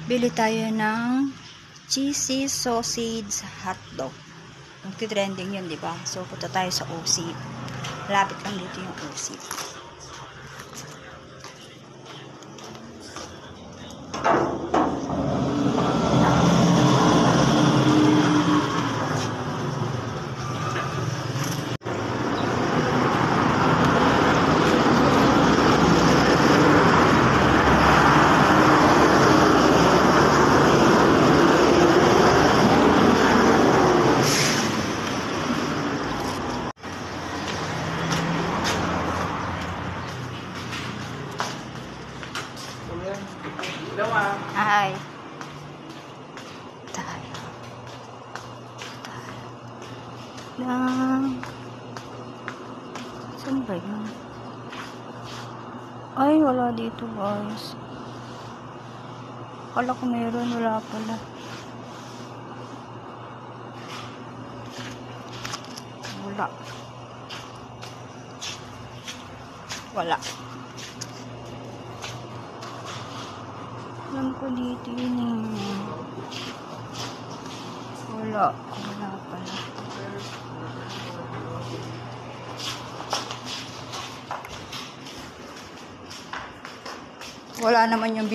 Bili tayo ng cheesy sausage hotdog. Nagtitrending yun, di ba? So, punta tayo sa OC. Lapit lang dito yung OC. Ay. Tayo. Lang. Saan ba yun? Ay, wala dito guys. Akala ko meron, wala pala. Wala. Wala. Alam ko dito yun eh. Wala. Wala pala. Wala naman yung